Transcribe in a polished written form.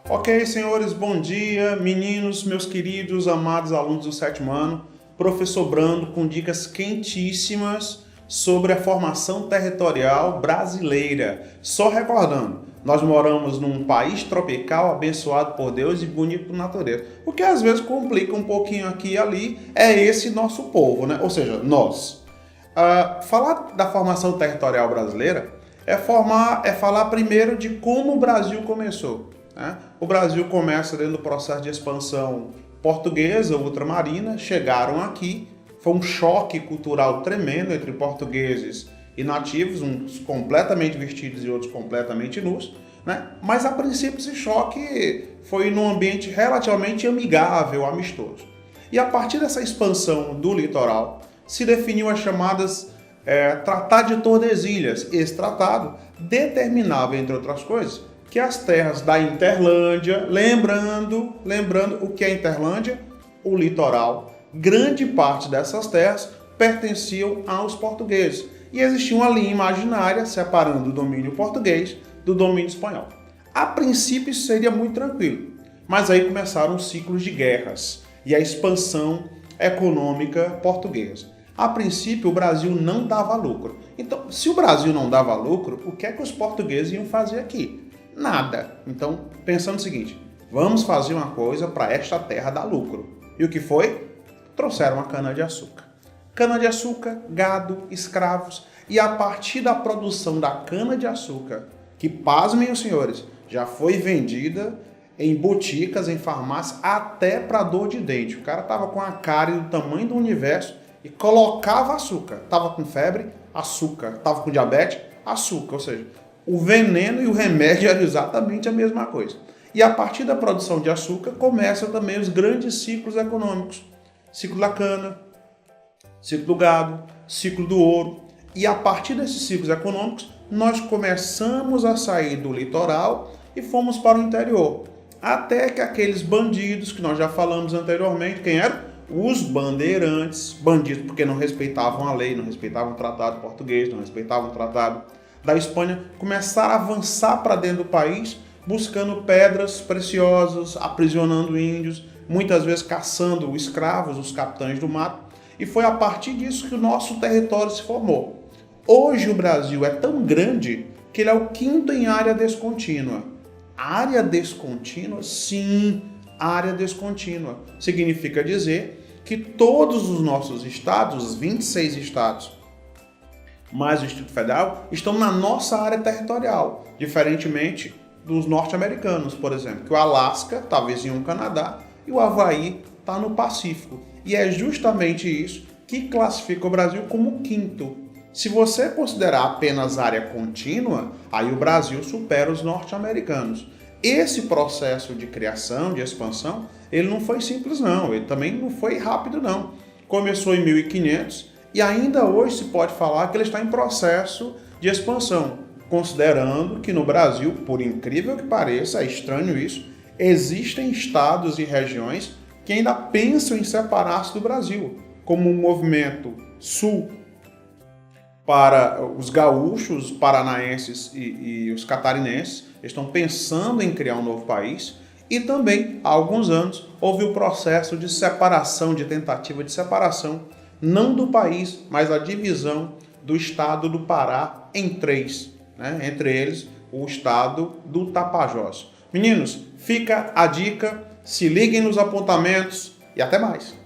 Ok, senhores, bom dia, meninos, meus queridos, amados alunos do sétimo ano, professor Brando com dicas quentíssimas sobre a formação territorial brasileira. Só recordando, nós moramos num país tropical, abençoado por Deus e bonito por natureza. O que às vezes complica um pouquinho aqui e ali é esse nosso povo, né? Ou seja, nós. Falar da formação territorial brasileira é falar primeiro de como o Brasil começou. O Brasil começa dentro do processo de expansão portuguesa, ultramarina, chegaram aqui, foi um choque cultural tremendo entre portugueses e nativos, uns completamente vestidos e outros completamente nus, né? Mas a princípio esse choque foi num ambiente relativamente amigável, amistoso. E a partir dessa expansão do litoral, se definiu as chamadas Tratado de Tordesilhas. Esse tratado determinava, entre outras coisas, que as terras da Interlândia, lembrando o que é Interlândia? O litoral. Grande parte dessas terras pertenciam aos portugueses. E existia uma linha imaginária separando o domínio português do domínio espanhol. A princípio isso seria muito tranquilo, mas aí começaram os ciclos de guerras e a expansão econômica portuguesa. A princípio o Brasil não dava lucro. Então, se o Brasil não dava lucro, o que é que os portugueses iam fazer aqui? Nada. Então, pensando o seguinte, vamos fazer uma coisa para esta terra dar lucro. E o que foi? Trouxeram a cana-de-açúcar. Cana-de-açúcar, gado, escravos. E a partir da produção da cana-de-açúcar, que, pasmem os senhores, já foi vendida em boticas, em farmácias, até para dor de dente. O cara tava com a cárie do tamanho do universo e colocava açúcar. Tava com febre, açúcar. Tava com diabetes, açúcar. Ou seja, o veneno e o remédio eram exatamente a mesma coisa. E a partir da produção de açúcar começam também os grandes ciclos econômicos. Ciclo da cana, ciclo do gado, ciclo do ouro. E a partir desses ciclos econômicos, nós começamos a sair do litoral e fomos para o interior. Até que aqueles bandidos que nós já falamos anteriormente, quem eram? Os bandeirantes, bandidos porque não respeitavam a lei, não respeitavam o tratado português, não respeitavam o tratado da Espanha, começaram a avançar para dentro do país, buscando pedras preciosas, aprisionando índios, muitas vezes caçando escravos, os capitães do mato, e foi a partir disso que o nosso território se formou. Hoje o Brasil é tão grande que ele é o quinto em área descontínua. Área descontínua? Sim, área descontínua. Significa dizer que todos os nossos estados, os 26 estados, mais o Distrito Federal, estão na nossa área territorial, diferentemente dos norte-americanos, por exemplo, que o Alasca está vizinho ao Canadá e o Havaí está no Pacífico. E é justamente isso que classifica o Brasil como quinto. Se você considerar apenas área contínua, aí o Brasil supera os norte-americanos. Esse processo de criação, de expansão, ele não foi simples não, ele também não foi rápido não. Começou em 1500 e ainda hoje se pode falar que ele está em processo de expansão, considerando que no Brasil, por incrível que pareça, é estranho isso, existem estados e regiões que ainda pensam em separar-se do Brasil, como o movimento sul para os gaúchos, os paranaenses e os catarinenses, estão pensando em criar um novo país, e também, há alguns anos, houve o processo de separação, de tentativa de separação, não do país, mas a divisão do estado do Pará em três, né? Entre eles, o estado do Tapajós. Meninos, fica a dica, se liguem nos apontamentos e até mais!